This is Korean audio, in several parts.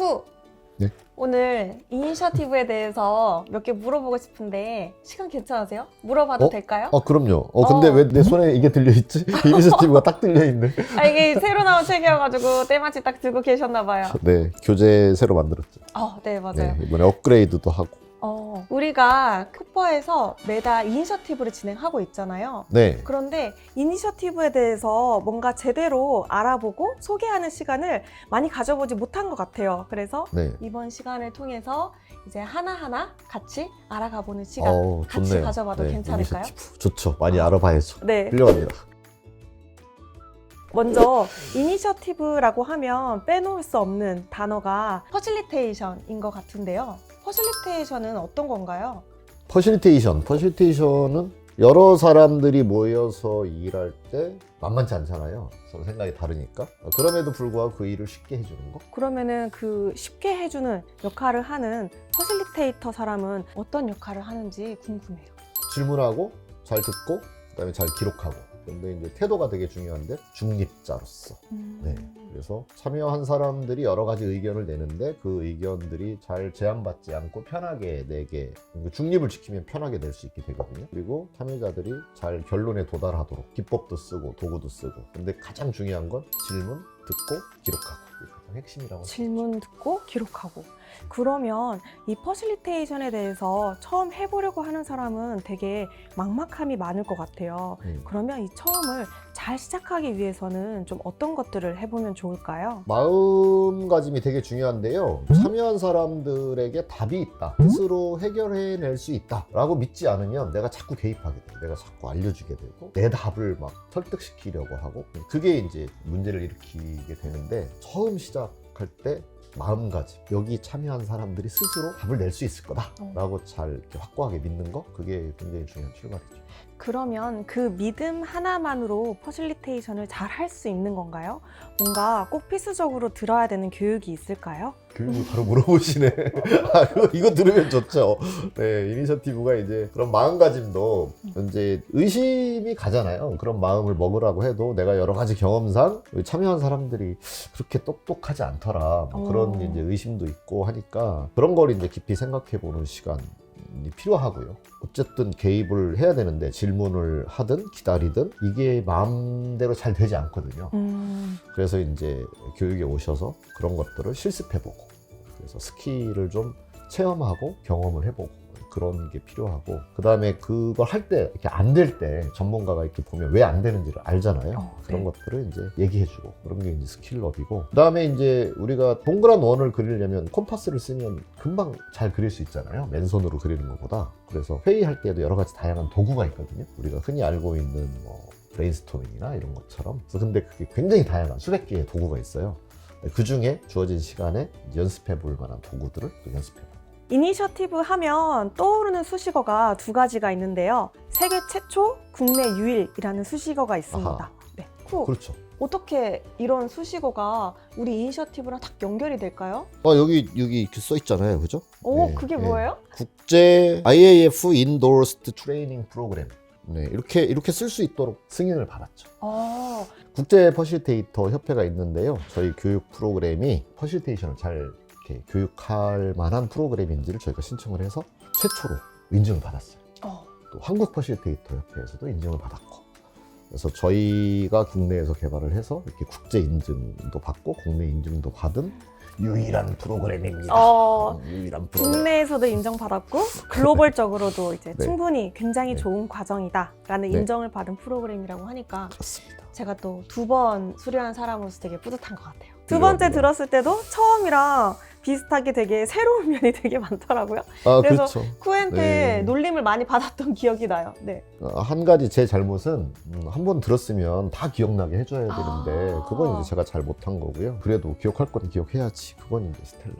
쿠! 네? 오늘 이니셔티브에 대해서 몇 개 물어보고 싶은데 시간 괜찮으세요? 물어봐도 될까요? 그럼요. 근데 왜 내 손에 이게 들려있지? 이니셔티브가 딱 들려있네. 아, 이게 새로 나온 책이어가지고 때마치 딱 들고 계셨나봐요. 네, 교재 새로 만들었죠. 네, 맞아요. 네, 이번에 업그레이드도 하고. 우리가 쿠퍼에서 매달 이니셔티브를 진행하고 있잖아요. 네, 그런데 이니셔티브에 대해서 뭔가 제대로 알아보고 소개하는 시간을 많이 가져보지 못한 것 같아요. 그래서 네. 이번 시간을 통해서 이제 하나하나 같이 알아가보는 시간 같이 좋네요. 가져봐도 괜찮을까요? 이니셔티브. 좋죠. 많이 알아봐야죠. 네. 훌륭합니다. 먼저 이니셔티브라고 하면 빼놓을 수 없는 단어가 퍼실리테이션인 것 같은데요. 퍼실리테이션은 어떤 건가요? 퍼실리테이션은 여러 사람들이 모여서 일할 때 만만치 않잖아요. 서로 생각이 다르니까. 그럼에도 불구하고 그 일을 쉽게 해주는 거? 그러면은 그 쉽게 해주는 역할을 하는 퍼실리테이터 사람은 어떤 역할을 하는지 궁금해요. 질문하고 잘 듣고 그다음에 잘 기록하고. 근데 이제 태도가 되게 중요한데 중립자로서. 네. 그래서 참여한 사람들이 여러 가지 의견을 내는데 그 의견들이 잘 제한받지 않고 편하게 내게 중립을 지키면 편하게 낼 수 있게 되거든요. 그리고 참여자들이 잘 결론에 도달하도록 기법도 쓰고 도구도 쓰고. 근데 가장 중요한 건 질문, 듣고, 기록하고. 이게 가장 핵심이라고 질문 듣고 기록하고. 그러면 이 퍼실리테이션에 대해서 처음 해보려고 하는 사람은 되게 막막함이 많을 것 같아요. 그러면 이 처음을 잘 시작하기 위해서는 좀 어떤 것들을 해보면 좋을까요? 마음가짐이 되게 중요한데요. 참여한 사람들에게 답이 있다. 스스로 해결해낼 수 있다. 라고 믿지 않으면 내가 자꾸 개입하게 돼요. 내가 자꾸 알려주게 되고 내 답을 막 설득시키려고 하고 그게 이제 문제를 일으키게 되는데 처음 시작할 때 마음가짐, 여기 참여한 사람들이 스스로 답을 낼 수 있을 거다라고 잘 이렇게 확고하게 믿는 거, 그게 굉장히 중요한 출발이죠. 그러면 그 믿음 하나만으로 퍼실리테이션을 잘 할 수 있는 건가요? 뭔가 꼭 필수적으로 들어야 되는 교육이 있을까요? 교육을 바로 물어보시네. 이거 들으면 좋죠. 네, 이니셔티브가 이제 그런 마음가짐도 이제 의심이 가잖아요. 그런 마음을 먹으라고 해도 내가 여러 가지 경험상 참여한 사람들이 그렇게 똑똑하지 않더라. 뭐 그런 이제 의심도 있고 하니까 그런 걸 이제 깊이 생각해 보는 시간이 필요하고요. 어쨌든 개입을 해야 되는데 질문을 하든 기다리든 이게 마음대로 잘 되지 않거든요. 그래서 이제 교육에 오셔서 그런 것들을 실습해보고 그래서 스킬을 좀 체험하고 경험을 해보고 그런 게 필요하고 그 다음에 그걸 할 때 이렇게 안 될 때 전문가가 이렇게 보면 왜 안 되는지를 알잖아요. 그런 것들을 이제 얘기해주고 그런 게 이제 스킬업이고 그 다음에 이제 우리가 동그란 원을 그리려면 콤파스를 쓰면 금방 잘 그릴 수 있잖아요. 맨손으로 그리는 것보다. 그래서 회의할 때도 여러 가지 다양한 도구가 있거든요. 우리가 흔히 알고 있는 뭐 브레인스토밍이나 이런 것처럼. 그래서 근데 그게 굉장히 다양한 수백 개의 도구가 있어요. 그 중에 주어진 시간에 연습해 볼 만한 도구들을 또 연습해보고. 이니셔티브 하면 떠오르는 수식어가 두 가지가 있는데요. 세계 최초, 국내 유일이라는 수식어가 있습니다. 아하. 네. 쿠. 그렇죠. 어떻게 이런 수식어가 우리 이니셔티브랑 딱 연결이 될까요? 여기 이렇게 써 있잖아요. 그죠? 네, 그게 네. 뭐예요? 국제 IAF Endorsed Training Program. 네, 이렇게 쓸 수 있도록 승인을 받았죠. 국제 퍼실리테이터 협회가 있는데요. 저희 교육 프로그램이 퍼실리테이션을 잘 이렇게 교육할 만한 프로그램인지를 저희가 신청을 해서 최초로 인증을 받았어요. 또 한국 퍼실리테이터 협회에서도 인증을 받았고. 그래서 저희가 국내에서 개발을 해서 이렇게 국제 인증도 받고 국내 인증도 받은 유일한 프로그램입니다. 유일한 프로그램. 국내에서도 인정받았고 글로벌적으로도 이제 네. 충분히 굉장히 네. 좋은 과정이다라는 네. 인정을 받은 프로그램이라고 하니까 그렇습니다. 제가 또 2번 수료한 사람으로서 되게 뿌듯한 것 같아요. 두 번째 들었을 때도 처음이랑 비슷하게 되게 새로운 면이 되게 많더라고요. 그래서 그렇죠. 쿠한테 네. 놀림을 많이 받았던 기억이 나요. 네. 한 가지 제 잘못은 한 번 들었으면 다 기억나게 해줘야 되는데 그건 이제 제가 잘 못한 거고요. 그래도 기억할 건 기억해야지. 그건 이제 스텔라.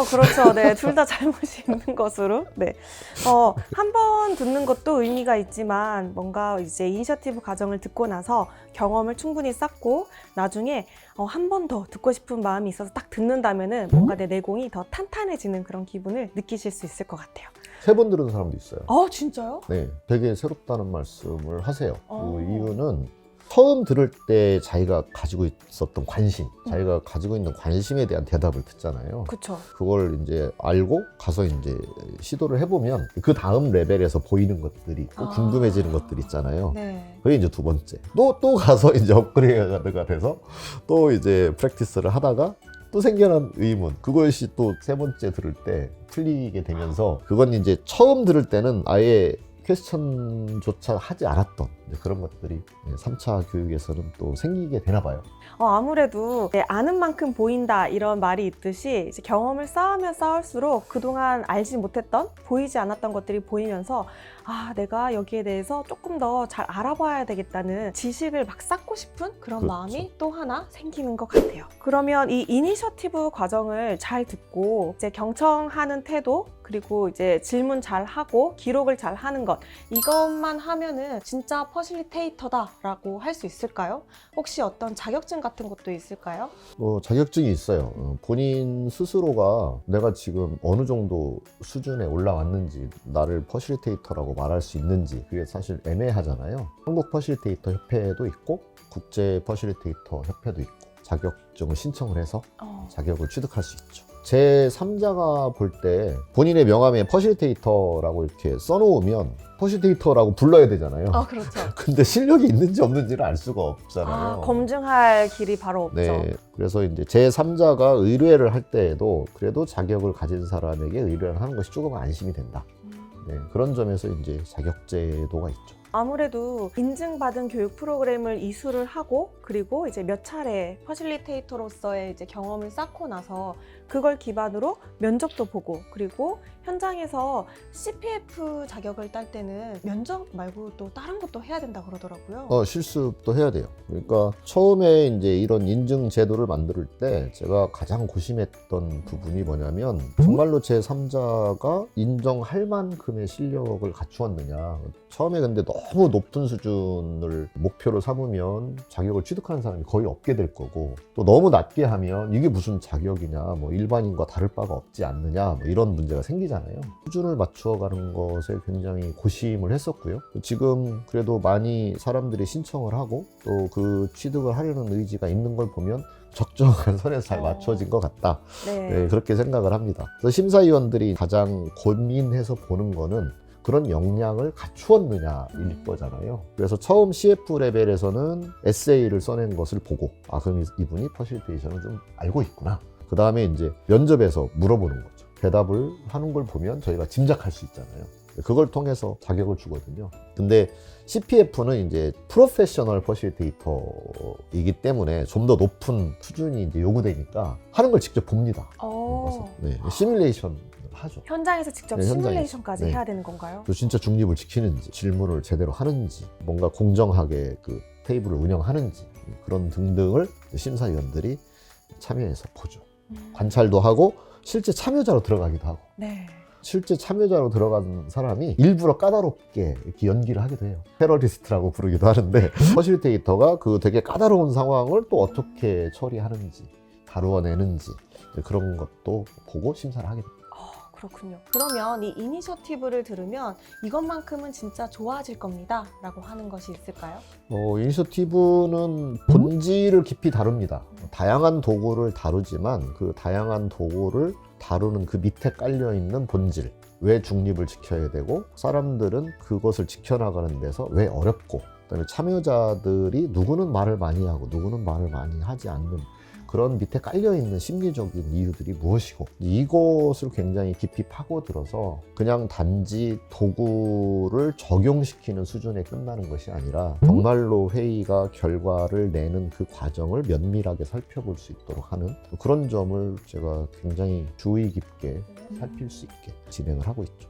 그렇죠. 네. 둘 다 잘못이 있는 것으로. 네. 한 번 듣는 것도 의미가 있지만 뭔가 이제 이니셔티브 과정을 듣고 나서 경험을 충분히 쌓고 나중에 한 번 더 듣고 싶은 마음이 있어서 딱 듣는다면은 뭔가 내 내공이 더 탄탄해지는 그런 기분을 느끼실 수 있을 것 같아요. 3번 들은 사람도 있어요. 진짜요? 네, 되게 새롭다는 말씀을 하세요. 그 이유는 처음 들을 때 자기가 가지고 있었던 관심, 자기가 가지고 있는 관심에 대한 대답을 듣잖아요. 그쵸. 그걸 이제 알고 가서 이제 시도를 해보면 그 다음 레벨에서 보이는 것들이 또 궁금해지는 것들 있잖아요. 네. 그게 이제 두 번째. 또 가서 이제 업그레이드가 돼서 또 이제 프랙티스를 하다가 또 생겨난 의문. 그것이 또 세 번째 들을 때 풀리게 되면서 그건 이제 처음 들을 때는 아예 퀘스천조차 하지 않았던 그런 것들이 3차 교육에서는 또 생기게 되나 봐요. 아무래도 아는 만큼 보인다 이런 말이 있듯이 이제 경험을 쌓으면 쌓을수록 그동안 알지 못했던 보이지 않았던 것들이 보이면서 내가 여기에 대해서 조금 더 잘 알아봐야 되겠다는 지식을 막 쌓고 싶은 그런 그렇죠. 마음이 또 하나 생기는 것 같아요. 그러면 이 이니셔티브 과정을 잘 듣고 이제 경청하는 태도 그리고 이제 질문 잘 하고 기록을 잘 하는 것 이것만 하면은 진짜 퍼실리테이터다라고 할 수 있을까요? 혹시 어떤 자격증 같은 것도 있을까요? 자격증이 있어요. 본인 스스로가 내가 지금 어느 정도 수준에 올라왔는지 나를 퍼실리테이터라고 말할 수 있는지 그게 사실 애매하잖아요. 한국 퍼실리테이터 협회도 있고 국제 퍼실리테이터 협회도 있고 자격증을 신청을 해서 자격을 취득할 수 있죠. 제 3자가 볼 때 본인의 명함에 퍼실리테이터라고 이렇게 써놓으면 퍼실리테이터라고 불러야 되잖아요. 그렇죠. 근데 실력이 있는지 없는지를 알 수가 없잖아요. 검증할 길이 바로 없죠. 네, 그래서 이제 제 3자가 의뢰를 할 때에도 그래도 자격을 가진 사람에게 의뢰를 하는 것이 조금 안심이 된다. 네, 그런 점에서 이제 자격제도가 있죠. 아무래도 인증받은 교육 프로그램을 이수를 하고 그리고 이제 몇 차례 퍼실리테이터로서의 이제 경험을 쌓고 나서 그걸 기반으로 면접도 보고 그리고 현장에서 CPF 자격을 딸 때는 면접 말고 또 다른 것도 해야 된다 그러더라고요. 실습도 해야 돼요. 그러니까 처음에 이제 이런 인증 제도를 만들 때 제가 가장 고심했던 부분이 뭐냐면 정말로 제 3자가 인정할 만큼의 실력을 갖추었느냐. 처음에 근데 너무 높은 수준을 목표로 삼으면 자격을 취득하는 사람이 거의 없게 될 거고 또 너무 낮게 하면 이게 무슨 자격이냐 뭐 일반인과 다를 바가 없지 않느냐 뭐 이런 문제가 생기잖아요. 수준을 맞추어가는 것에 굉장히 고심을 했었고요. 지금 그래도 많이 사람들이 신청을 하고 또 그 취득을 하려는 의지가 있는 걸 보면 적정한 선에서 잘 맞춰진 것 같다. 네, 그렇게 생각을 합니다. 그래서 심사위원들이 가장 고민해서 보는 거는 그런 역량을 갖추었느냐일 거잖아요. 그래서 처음 CF 레벨에서는 에세이를 써낸 것을 보고 그럼 이분이 퍼실리테이션을 좀 알고 있구나. 그 다음에 이제 면접에서 물어보는 거죠. 대답을 하는 걸 보면 저희가 짐작할 수 있잖아요. 그걸 통해서 자격을 주거든요. 근데 CPF는 이제 프로페셔널 퍼실리테이터이기 때문에 좀 더 높은 수준이 이제 요구되니까 하는 걸 직접 봅니다. 네, 시뮬레이션 하죠. 현장에서 직접 네, 시뮬레이션까지 네. 해야 되는 건가요? 또 진짜 중립을 지키는지, 질문을 제대로 하는지, 뭔가 공정하게 그 테이블을 운영하는지 그런 등등을 심사위원들이 참여해서 보죠. 관찰도 하고 실제 참여자로 들어가기도 하고. 네. 실제 참여자로 들어간 사람이 일부러 까다롭게 이렇게 연기를 하기도 해요. 테러리스트라고 부르기도 하는데 퍼실리테이터가 그 되게 까다로운 상황을 또 어떻게 처리하는지, 다루어내는지 그런 것도 보고 심사를 하게 됩니다. 그렇군요. 그러면 이 이니셔티브를 들으면 이것만큼은 진짜 좋아질 겁니다 라고 하는 것이 있을까요? 이니셔티브는 본질을 깊이 다룹니다. 다양한 도구를 다루지만 그 다양한 도구를 다루는 그 밑에 깔려있는 본질, 왜 중립을 지켜야 되고 사람들은 그것을 지켜나가는 데서 왜 어렵고 그다음에 참여자들이 누구는 말을 많이 하고 누구는 말을 많이 하지 않는 그런 밑에 깔려있는 심리적인 이유들이 무엇이고 이것을 굉장히 깊이 파고들어서 그냥 단지 도구를 적용시키는 수준에 끝나는 것이 아니라 정말로 회의가 결과를 내는 그 과정을 면밀하게 살펴볼 수 있도록 하는 그런 점을 제가 굉장히 주의 깊게 살필 수 있게 진행을 하고 있죠.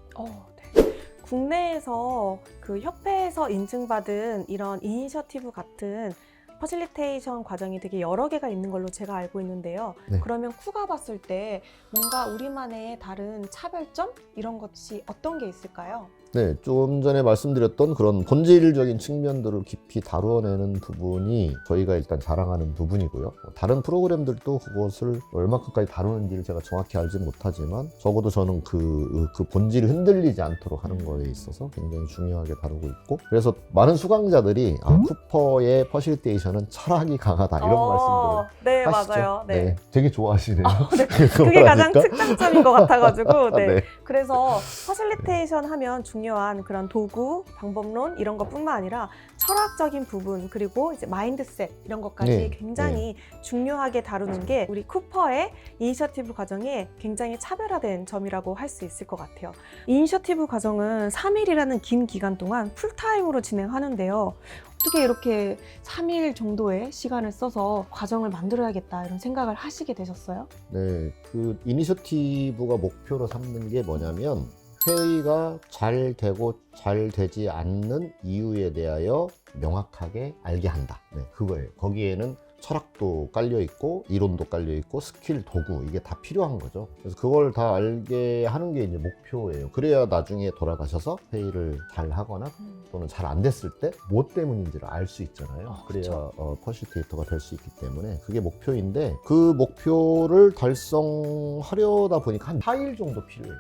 네. 국내에서 그 협회에서 인증받은 이런 이니셔티브 같은 퍼실리테이션 과정이 되게 여러 개가 있는 걸로 제가 알고 있는데요. 네. 그러면 쿠가 봤을 때 뭔가 우리만의 다른 차별점? 이런 것이 어떤 게 있을까요? 네, 좀 전에 말씀드렸던 그런 본질적인 측면들을 깊이 다루어내는 부분이 저희가 일단 자랑하는 부분이고요. 다른 프로그램들도 그것을 얼마큼까지 다루는지를 제가 정확히 알지는 못하지만 적어도 저는 그 본질이 흔들리지 않도록 하는 거에 있어서 굉장히 중요하게 다루고 있고, 그래서 많은 수강자들이 쿠퍼의 퍼실리테이션은 철학이 강하다 이런 말씀들을 네, 하시죠. 맞아요. 네. 되게 좋아하시네요. 네. 그거 그게 가장 말하니까. 특장점인 것 같아가지고, 네. 네. 그래서 퍼실리테이션 하면 중요한 그런 도구, 방법론 이런 것뿐만 아니라 철학적인 부분, 그리고 이제 마인드셋 이런 것까지 네. 굉장히 중요하게 다루는 게 우리 쿠퍼의 이니셔티브 과정의 굉장히 차별화된 점이라고 할 수 있을 것 같아요. 이니셔티브 과정은 3일이라는 긴 기간 동안 풀타임으로 진행하는데요. 어떻게 이렇게 3일 정도의 시간을 써서 과정을 만들어야겠다 이런 생각을 하시게 되셨어요? 네, 그 이니셔티브가 목표로 삼는 게 뭐냐면 회의가 잘 되고 잘 되지 않는 이유에 대하여 명확하게 알게 한다. 네, 그거예요. 거기에는 철학도 깔려 있고 이론도 깔려 있고 스킬, 도구 이게 다 필요한 거죠. 그래서 그걸 다 알게 하는 게 이제 목표예요. 그래야 나중에 돌아가셔서 회의를 잘 하거나 또는 잘 안 됐을 때 뭐 때문인지를 알 수 있잖아요. 그래야 퍼실리테이터가 될 수 있기 때문에 그게 목표인데, 그 목표를 달성하려다 보니까 한 4일 정도 필요해요.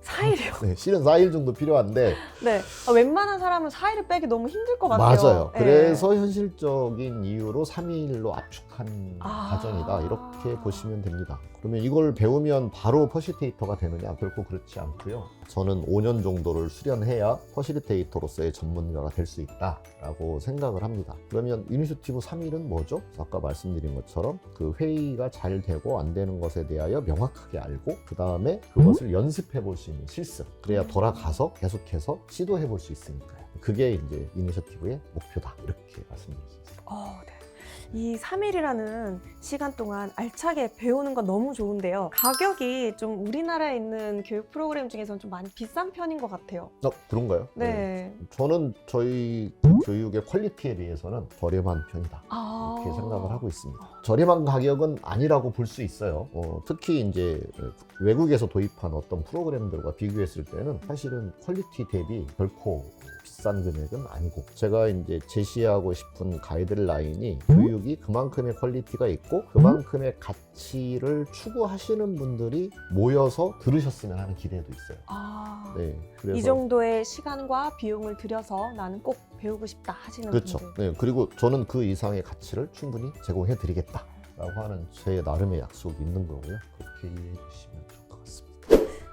4일이요? 네, 실은 4일 정도 필요한데 네. 웬만한 사람은 4일을 빼기 너무 힘들 것 같아요. 맞아요. 네. 그래서 현실적인 이유로 3일로 압축한 과정이다 이렇게 보시면 됩니다. 그러면 이걸 배우면 바로 퍼실리테이터가 되느냐? 결코 그렇지 않고요. 저는 5년 정도를 수련해야 퍼실리테이터로서의 전문가가 될 수 있다라고 생각을 합니다. 그러면 이니셔티브 3일은 뭐죠? 아까 말씀드린 것처럼 그 회의가 잘 되고 안 되는 것에 대하여 명확하게 알고, 그 다음에 그것을 연습해 볼 수 있는 실습, 그래야 돌아가서 계속해서 시도해 볼 수 있으니까요. 그게 이제 이니셔티브의 목표다 이렇게 말씀드릴 수 있습니다. 네. 이 3일이라는 시간 동안 알차게 배우는 건 너무 좋은데요. 가격이 좀 우리나라에 있는 교육 프로그램 중에서는 좀 많이 비싼 편인 것 같아요. 그런가요? 네. 저는 저희 교육의 퀄리티에 비해서는 저렴한 편이다 이렇게 생각을 하고 있습니다. 저렴한 가격은 아니라고 볼 수 있어요. 특히 이제 외국에서 도입한 어떤 프로그램들과 비교했을 때는 사실은 퀄리티 대비 결코 비싼 금액은 아니고, 제가 이제 제시하고 싶은 가이드라인이 교육이 그만큼의 퀄리티가 있고 그만큼의 가치를 추구하시는 분들이 모여서 들으셨으면 하는 기대도 있어요. 네, 그래서 이 정도의 시간과 비용을 들여서 나는 꼭 배우고 싶다 하시는 그렇죠. 분들. 네, 그리고 저는 그 이상의 가치를 충분히 제공해 드리겠다라고 하는 제 나름의 약속이 있는 거고요. 그렇게 이해해 주시면 좋을 것 같습니다.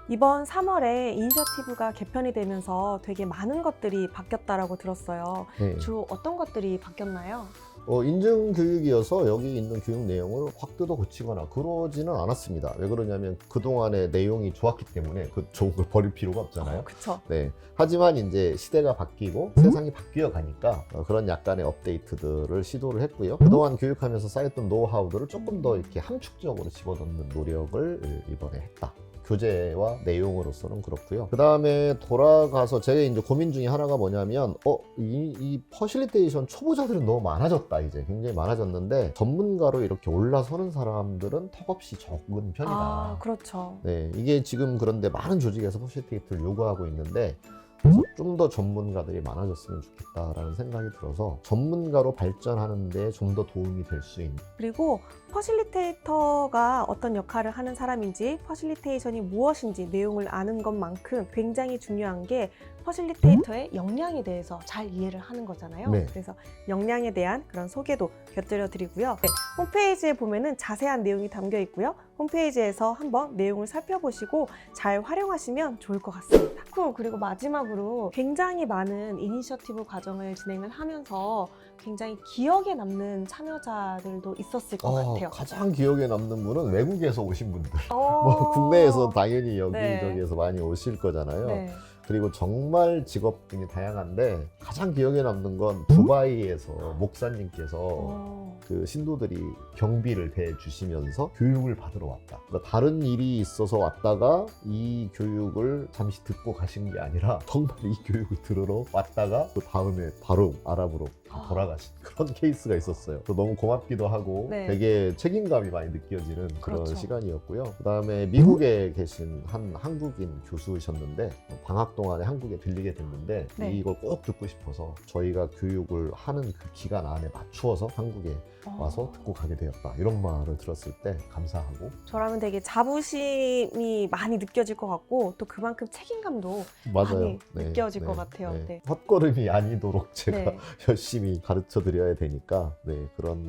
이번 3월에 이니셔티브가 개편이 되면서 되게 많은 것들이 바뀌었다라고 들었어요. 네. 주로 어떤 것들이 바뀌었나요? 인증교육이어서 여기 있는 교육 내용을 확 뜯어 고치거나 그러지는 않았습니다. 왜 그러냐면 그동안의 내용이 좋았기 때문에 그 좋은 걸 버릴 필요가 없잖아요. 그렇죠. 네. 하지만 이제 시대가 바뀌고 세상이 바뀌어 가니까 그런 약간의 업데이트들을 시도를 했고요. 그동안 교육하면서 쌓였던 노하우들을 조금 더 이렇게 함축적으로 집어넣는 노력을 이번에 했다. 교재와 내용으로서는 그렇고요. 그 다음에 돌아가서 제가 이제 고민 중에 하나가 뭐냐면 이 퍼실리테이션 초보자들은 너무 많아졌다. 이제 굉장히 많아졌는데 전문가로 이렇게 올라서는 사람들은 턱없이 적은 편이다. 그렇죠. 네, 이게 지금 그런데 많은 조직에서 퍼실리테이터를 요구하고 있는데, 그래서 좀 더 전문가들이 많아졌으면 좋겠다라는 생각이 들어서 전문가로 발전하는 데 좀 더 도움이 될 수 있는. 그리고 퍼실리테이터가 어떤 역할을 하는 사람인지, 퍼실리테이션이 무엇인지 내용을 아는 것만큼 굉장히 중요한 게 퍼실리테이터의 역량에 대해서 잘 이해를 하는 거잖아요. 네. 그래서 역량에 대한 그런 소개도 곁들여 드리고요. 네, 홈페이지에 보면은 자세한 내용이 담겨 있고요. 홈페이지에서 한번 내용을 살펴보시고 잘 활용하시면 좋을 것 같습니다. 그리고 마지막으로 굉장히 많은 이니셔티브 과정을 진행을 하면서 굉장히 기억에 남는 참여자들도 있었을 것 같아요. 가장 기억에 남는 분은 외국에서 오신 분들. 뭐 국내에서 당연히 여기저기에서 많이 오실 거잖아요. 네. 그리고 정말 직업군이 다양한데 가장 기억에 남는 건 두바이에서 목사님께서 그 신도들이 경비를 대주시면서 교육을 받으러 왔다. 그러니까 다른 일이 있어서 왔다가 이 교육을 잠시 듣고 가신 게 아니라 정말 이 교육을 들으러 왔다가 그 다음에 바로 아랍으로 돌아가신 그런 케이스가 있었어요. 너무 고맙기도 하고 네. 되게 책임감이 많이 느껴지는 그런 그렇죠. 시간이었고요. 그다음에 미국에 계신 한 한국인 교수셨는데 방학 동안에 한국에 들리게 됐는데 네. 이걸 꼭 듣고 싶어서 저희가 교육을 하는 그 기간 안에 맞추어서 한국에 와서 듣고 가게 되었다. 이런 말을 들었을 때 감사하고 저라면 되게 자부심이 많이 느껴질 것 같고 또 그만큼 책임감도 맞아요. 많이 느껴질 것 같아요. 네. 헛걸음이 아니도록 제가 네. 열심히 가르쳐 드려야 되니까 그런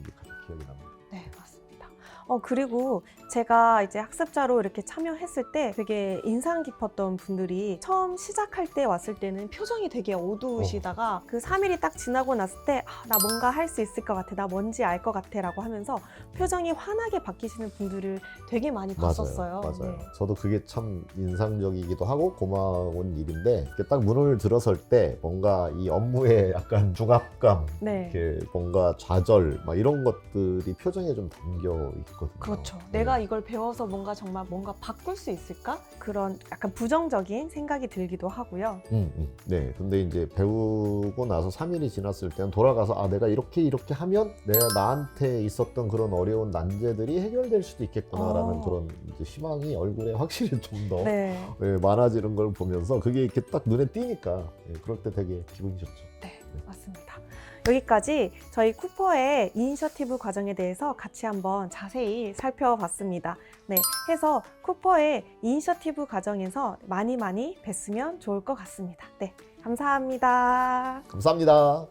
게 가장 기억이 납니다. 네, 맞습니다. 그리고 제가 이제 학습자로 이렇게 참여했을 때 되게 인상 깊었던 분들이 처음 시작할 때 왔을 때는 표정이 되게 어두우시다가 그 3일이 딱 지나고 났을 때 나 뭔가 할 수 있을 것 같아, 나 뭔지 알 것 같아 라고 하면서 표정이 환하게 바뀌시는 분들을 되게 많이 봤었어요. 맞아요. 네. 저도 그게 참 인상적이기도 하고 고마운 일인데 이렇게 딱 문을 들어설 때 뭔가 이 업무에 약간 중압감, 네. 이렇게 뭔가 좌절 막 이런 것들이 표정에 좀 담겨 있거든요. 그렇죠. 네. 내가 이걸 배워서 정말 뭔가 바꿀 수 있을까? 그런 약간 부정적인 생각이 들기도 하고요. 네. 근데 이제 배우고 나서 3일이 지났을 때는 돌아가서 내가 이렇게 하면 내가 나한테 있었던 그런 어려운 난제들이 해결될 수도 있겠구나라는 그런 이제 희망이 얼굴에 확실히 좀 더 네. 많아지는 걸 보면서 그게 이렇게 딱 눈에 띄니까 그럴 때 되게 기분이 좋죠. 네, 맞습니다. 여기까지 저희 쿠퍼의 이니셔티브 과정에 대해서 같이 한번 자세히 살펴봤습니다. 네, 해서 쿠퍼의 이니셔티브 과정에서 많이 뵀으면 좋을 것 같습니다. 네, 감사합니다. 감사합니다.